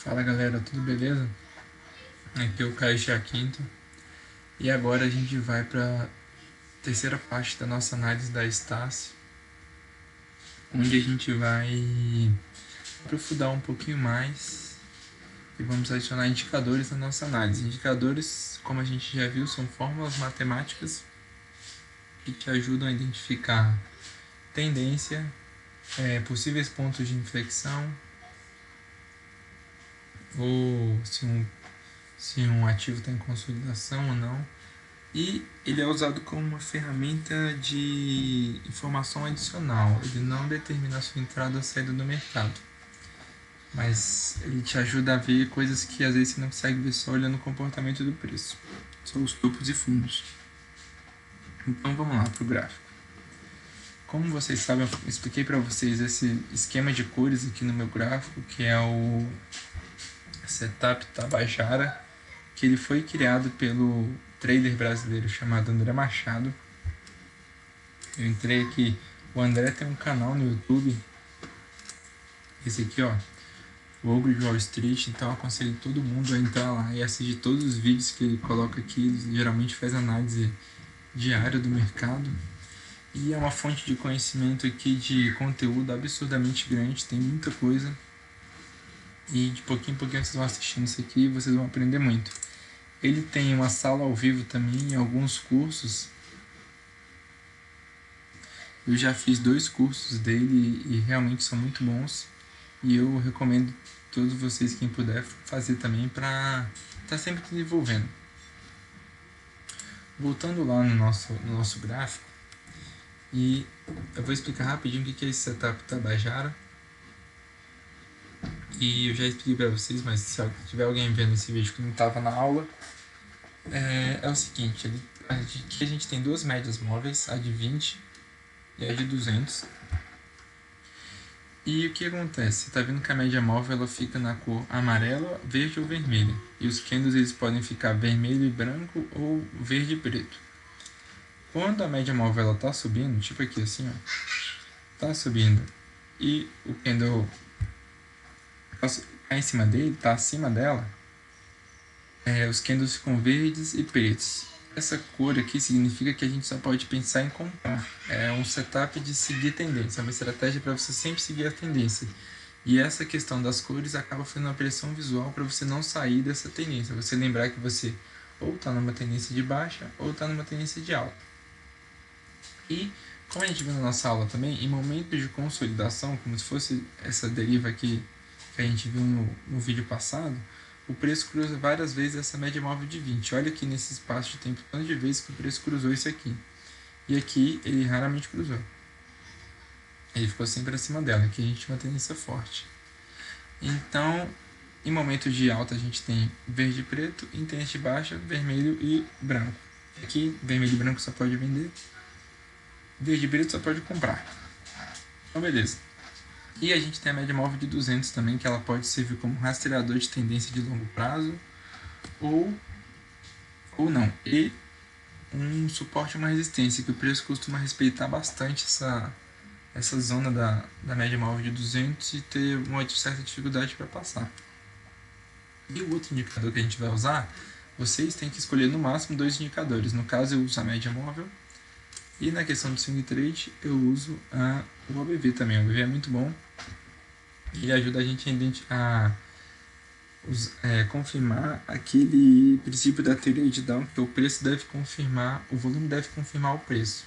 Fala galera, tudo beleza? Aqui é o Caio Quinto e agora a gente vai para a terceira parte da nossa análise da Stasi, onde a gente vai aprofundar um pouquinho mais e vamos adicionar indicadores na nossa análise. Indicadores, como a gente já viu, são fórmulas matemáticas que te ajudam a identificar tendência, possíveis pontos de inflexão ou se um ativo está em consolidação ou não. E ele é usado como uma ferramenta de informação adicional. Ele não determina a sua entrada ou saída do mercado, mas ele te ajuda a ver coisas que às vezes você não consegue ver só olhando o comportamento do preço. São os topos e fundos. Então vamos lá para o gráfico. Como vocês sabem, eu expliquei para vocês esse esquema de cores aqui no meu gráfico, que é o Setup Tabajara, que ele foi criado pelo trader brasileiro chamado André Machado. Eu entrei aqui, o André tem um canal no YouTube, esse aqui ó, o Ogro de Wall Street, então eu aconselho todo mundo a entrar lá e assistir todos os vídeos que ele coloca aqui. Ele geralmente faz análise diária do mercado e é uma fonte de conhecimento aqui, de conteúdo absurdamente grande, tem muita coisa e de pouquinho em pouquinho vocês vão assistindo isso aqui e vocês vão aprender muito. Ele tem uma sala ao vivo também, alguns cursos. Eu já fiz 2 cursos dele e realmente são muito bons. E eu recomendo a todos vocês, quem puder, fazer também para estar sempre desenvolvendo. Voltando lá no nosso gráfico, e eu vou explicar rapidinho o que é esse Setup Tabajara. E eu já expliquei para vocês, mas se tiver alguém vendo esse vídeo que não estava na aula, é o seguinte, aqui a gente tem 2 médias móveis, a de 20 e a de 200. E o que acontece? Você está vendo que a média móvel ela fica na cor amarela, verde ou vermelha. E os candles eles podem ficar vermelho e branco ou verde e preto. Quando a média móvel está subindo, tipo aqui assim, ó, está subindo e o candle está em cima dele, está acima dela, os candles ficam verdes e pretos. Essa cor aqui significa que a gente só pode pensar em comprar. É um setup de seguir tendência, é uma estratégia para você sempre seguir a tendência. E essa questão das cores acaba fazendo uma pressão visual para você não sair dessa tendência. Você lembrar que você ou está numa tendência de baixa ou está numa tendência de alta. E como a gente viu na nossa aula também, em momentos de consolidação, como se fosse essa deriva aqui que a gente viu no vídeo passado, o preço cruza várias vezes essa média móvel de 20. Olha aqui nesse espaço de tempo, quantas de vezes que o preço cruzou isso aqui. E aqui ele raramente cruzou. Ele ficou sempre acima dela. Aqui a gente tem uma tendência forte. Então, em momentos de alta a gente tem verde e preto, em tendência de baixa, vermelho e branco. Aqui, vermelho e branco só pode vender, verde e preto só pode comprar. Então, beleza. E a gente tem a média móvel de 200 também, que ela pode servir como rastreador de tendência de longo prazo ou não. E um suporte e uma resistência, que o preço costuma respeitar bastante essa zona da média móvel de 200 e ter uma certa dificuldade para passar. E o outro indicador que a gente vai usar, vocês têm que escolher no máximo 2 indicadores. No caso eu uso a média móvel e na questão do swing trade eu uso o ABV também. O ABV é muito bom. Ele ajuda a gente a confirmar aquele princípio da teoria de Down, que o preço deve confirmar, o volume deve confirmar o preço.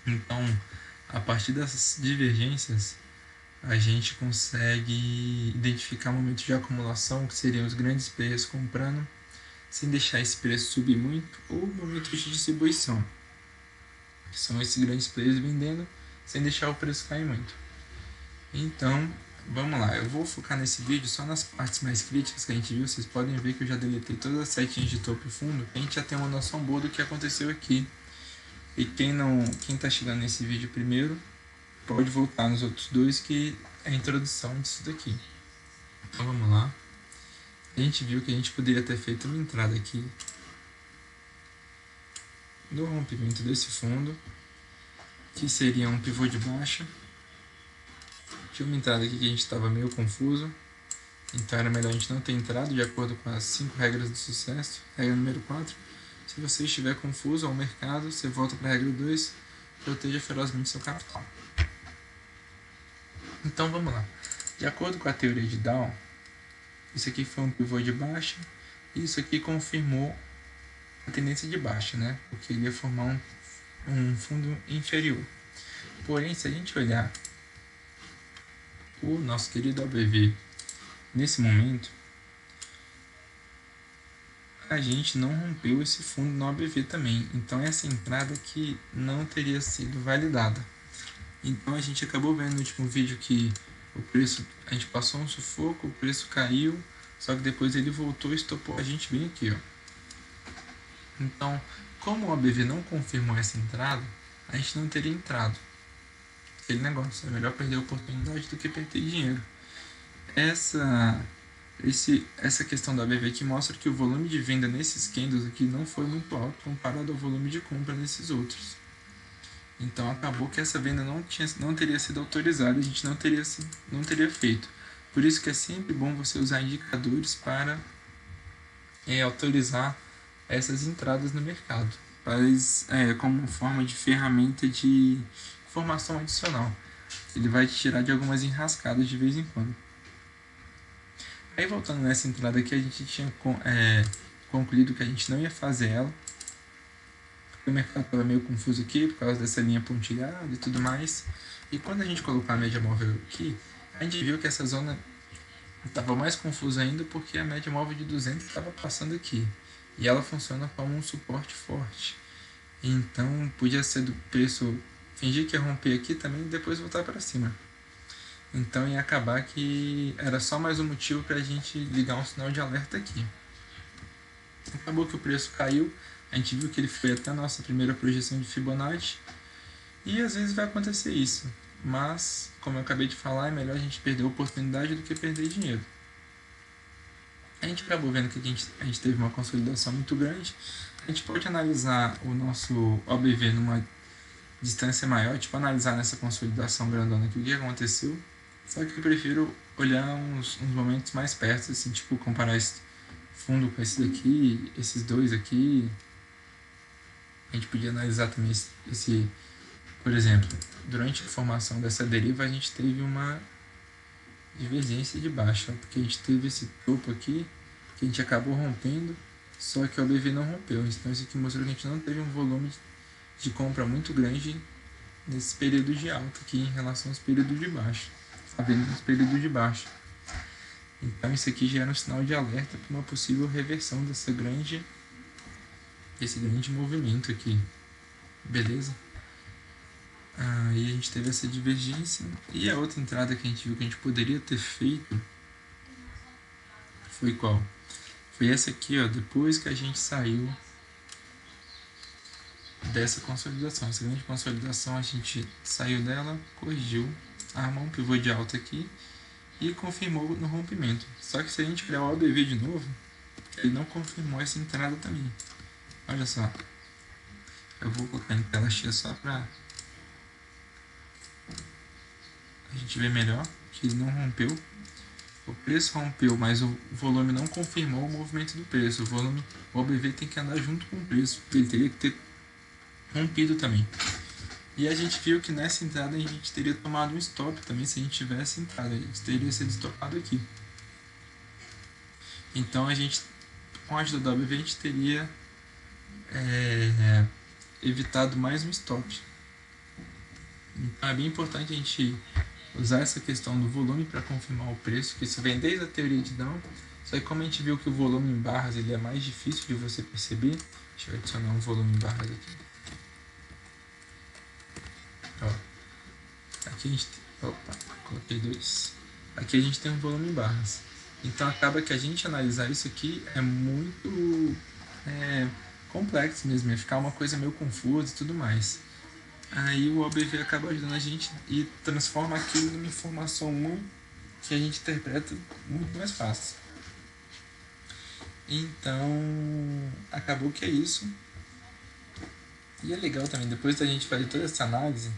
Então, a partir dessas divergências, a gente consegue identificar momentos de acumulação, que seriam os grandes players comprando, sem deixar esse preço subir muito, ou momentos de distribuição, que são esses grandes players vendendo, sem deixar o preço cair muito. Então, vamos lá, eu vou focar nesse vídeo só nas partes mais críticas que a gente viu. Vocês podem ver que eu já deletei todas as setinhas de topo e fundo. A gente já tem uma noção boa do que aconteceu aqui. E quem tá chegando nesse vídeo primeiro, pode voltar nos outros 2, que é a introdução disso daqui. Então vamos lá. A gente viu que a gente poderia ter feito uma entrada aqui no rompimento desse fundo, que seria um pivô de baixa. Tinha uma entrada aqui que a gente estava meio confuso. Então era melhor a gente não ter entrado de acordo com as 5 regras do sucesso. Regra número 4. Se você estiver confuso ao mercado, você volta para a regra 2. Proteja ferozmente seu capital. Então vamos lá. De acordo com a teoria de Dow, isso aqui foi um pivô de baixa e isso aqui confirmou a tendência de baixa, né? Porque ele ia formar um fundo inferior. Porém, se a gente olhar o nosso querido ABV nesse momento, a gente não rompeu esse fundo no ABV também. Então essa entrada aqui não teria sido validada. Então a gente acabou vendo no último vídeo que o preço, a gente passou um sufoco, o preço caiu, só que depois ele voltou e estopou a gente bem aqui, ó. Então, como o ABV não confirmou essa entrada, a gente não teria entrado. Aquele negócio, é melhor perder a oportunidade do que perder dinheiro. Essa questão da ABV aqui mostra que o volume de venda nesses candles aqui não foi muito alto comparado ao volume de compra nesses outros. Então acabou que essa venda não teria sido autorizada, a gente não teria feito. Por isso que é sempre bom você usar indicadores para autorizar essas entradas no mercado, como forma de ferramenta de informação adicional. Ele vai te tirar de algumas enrascadas de vez em quando. Aí voltando nessa entrada aqui, a gente tinha concluído que a gente não ia fazer ela. O mercado estava meio confuso aqui por causa dessa linha pontilhada e tudo mais. E quando a gente colocou a média móvel aqui, a gente viu que essa zona estava mais confusa ainda porque a média móvel de 200 estava passando aqui. E ela funciona como um suporte forte. Então podia ser do preço fingir que ia romper aqui também e depois voltar para cima. Então ia acabar que era só mais um motivo para a gente ligar um sinal de alerta aqui. Acabou que o preço caiu, a gente viu que ele foi até a nossa primeira projeção de Fibonacci. E às vezes vai acontecer isso. Mas, como eu acabei de falar, é melhor a gente perder a oportunidade do que perder dinheiro. A gente acabou vendo que a gente teve uma consolidação muito grande. A gente pode analisar o nosso OBV numa distância maior, tipo analisar nessa consolidação grandona aqui o que aconteceu. Só que eu prefiro olhar uns momentos mais perto, assim, tipo comparar esse fundo com esse daqui, esses dois aqui. A gente podia analisar também por exemplo, durante a formação dessa deriva a gente teve uma divergência de baixa, porque a gente teve esse topo aqui que a gente acabou rompendo, só que o BV não rompeu. Então isso aqui mostrou que a gente não teve um volume de compra muito grande nesse período de alta aqui em relação aos períodos de baixa, nos períodos de baixa. Então isso aqui já era um sinal de alerta para uma possível reversão desse grande movimento aqui, beleza? Aí a gente teve essa divergência. E a outra entrada que a gente viu que a gente poderia ter feito foi qual? Foi essa aqui, ó, depois que a gente saiu dessa consolidação. Essa grande consolidação, a gente saiu dela, corrigiu, armou um pivô de alta aqui e confirmou no rompimento. Só que se a gente criar o OBV de novo, ele não confirmou essa entrada também. Olha só. Eu vou colocar em tela cheia só para a gente ver melhor que ele não rompeu. O preço rompeu, mas o volume não confirmou o movimento do preço. O OBV tem que andar junto com o preço. Ele teria que ter rompido também. E a gente viu que nessa entrada a gente teria tomado um stop também se a gente tivesse entrado. A gente teria sido stopado aqui. Então a gente, com a ajuda do OBV, a gente teria evitado mais um stop. Então é bem importante a gente usar essa questão do volume para confirmar o preço, que isso vem desde a teoria de Dow. Só que como a gente viu que o volume em barras ele é mais difícil de você perceber, deixa eu adicionar um volume em barras aqui. Ó, aqui a gente coloquei 2. Aqui a gente tem um volume em barras. Então acaba que a gente analisar isso aqui é muito complexo mesmo, ia ficar uma coisa meio confusa e tudo mais. Aí o OBV acaba ajudando a gente e transforma aquilo numa informação que a gente interpreta muito mais fácil. Então, acabou que é isso. E é legal também, depois da gente fazer toda essa análise,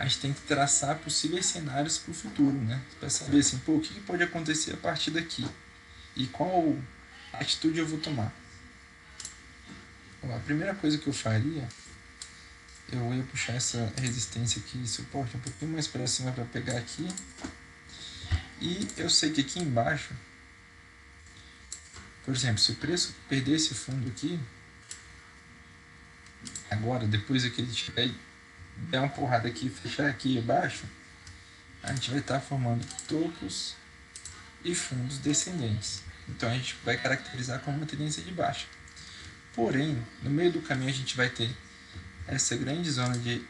a gente tem que traçar possíveis cenários para o futuro, né? Para saber assim, pô, o que pode acontecer a partir daqui e qual atitude eu vou tomar. Bom, a primeira coisa que eu faria, eu ia puxar essa resistência aqui, suporte um pouquinho mais para cima para pegar aqui. E eu sei que aqui embaixo, por exemplo, se o preço perder esse fundo aqui, agora, depois que ele tiver der uma porrada aqui e fechar aqui abaixo, a gente vai estar formando topos e fundos descendentes. Então a gente vai caracterizar como uma tendência de baixa. Porém, no meio do caminho a gente vai ter essa grande zona de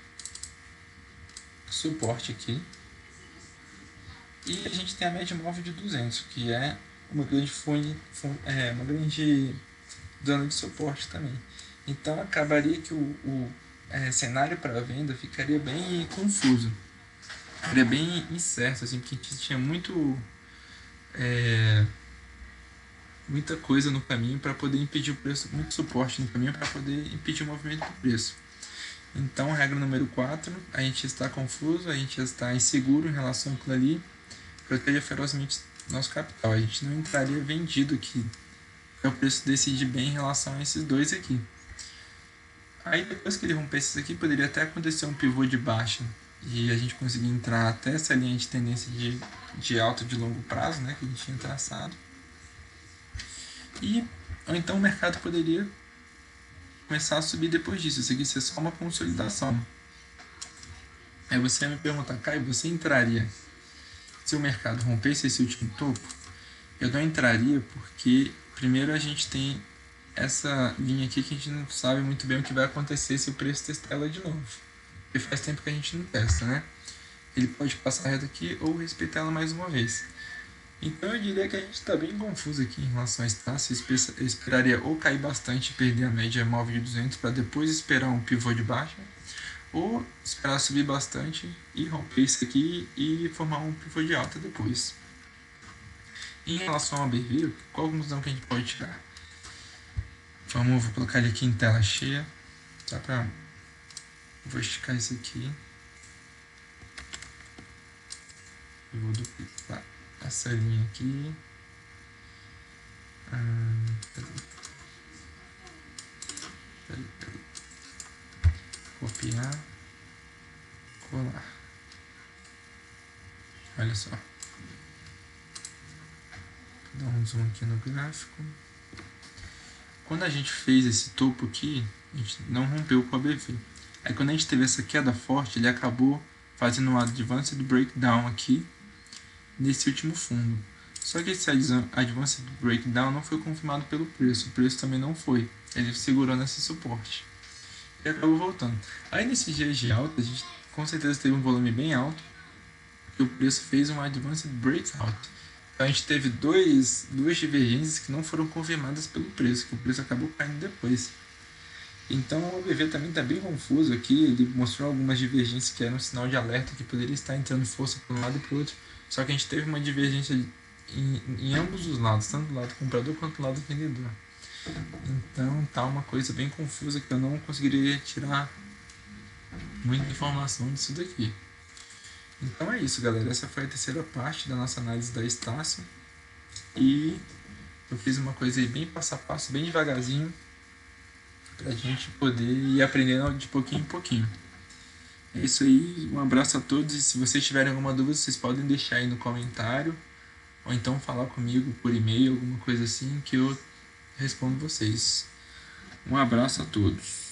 suporte aqui. E a gente tem a média móvel de 200, que é uma grande uma grande zona de suporte também. Então acabaria que o cenário para venda ficaria bem confuso, ficaria bem incerto, assim, porque tinha muita coisa no caminho para poder impedir o preço, muito suporte no caminho para poder impedir o movimento do preço. Então, regra número 4, a gente está confuso, a gente está inseguro em relação àquilo ali, proteja ferozmente nosso capital. A gente não entraria vendido aqui, para o preço decidir bem em relação a esses dois aqui. Aí depois que ele rompesse isso aqui, poderia até acontecer um pivô de baixa e a gente conseguir entrar até essa linha de tendência de alto de longo prazo, né, que a gente tinha traçado. Ou então o mercado poderia começar a subir depois disso. Isso aqui ser só uma consolidação. Aí você vai me perguntar, Caio, você entraria se o mercado rompesse esse último topo? Eu não entraria porque primeiro a gente tem essa linha aqui que a gente não sabe muito bem o que vai acontecer se o preço testar ela de novo. Porque faz tempo que a gente não testa, né? Ele pode passar reto aqui ou respeitar ela mais uma vez. Então eu diria que a gente está bem confuso aqui em relação a Estácio. Eu esperaria ou cair bastante e perder a média móvel de 200 para depois esperar um pivô de baixa, ou esperar subir bastante e romper isso aqui e formar um pivô de alta depois. Em relação ao BV, qual a conclusão que a gente pode tirar? Vou colocar ele aqui em tela cheia, só para... Vou esticar isso aqui. Eu vou duplicar essa linha aqui. Peraí. Copiar. Colar. Olha só. Vou dar um zoom aqui no gráfico. Quando a gente fez esse topo aqui, a gente não rompeu com a BV. Aí quando a gente teve essa queda forte, ele acabou fazendo um advanced breakdown aqui nesse último fundo. Só que esse advanced breakdown não foi confirmado pelo preço. O preço também não foi. Ele segurou nesse suporte. E acabou voltando. Aí nesses dias de alta, a gente com certeza teve um volume bem alto. E o preço fez um advanced breakout. Então a gente teve duas divergências que não foram confirmadas pelo preço, que o preço acabou caindo depois. Então o BV também está bem confuso aqui, ele mostrou algumas divergências que eram um sinal de alerta que poderia estar entrando força para um lado e para o outro, só que a gente teve uma divergência em ambos os lados, tanto do lado comprador quanto do lado vendedor. Então tá uma coisa bem confusa que eu não conseguiria tirar muita informação disso daqui. Então é isso, galera. Essa foi a terceira parte da nossa análise da Estácio. E eu fiz uma coisa aí bem passo a passo, bem devagarzinho, pra gente poder ir aprendendo de pouquinho em pouquinho. É isso aí, um abraço a todos. E se vocês tiverem alguma dúvida, vocês podem deixar aí no comentário, ou então falar comigo por e-mail, alguma coisa assim, que eu respondo vocês. Um abraço a todos.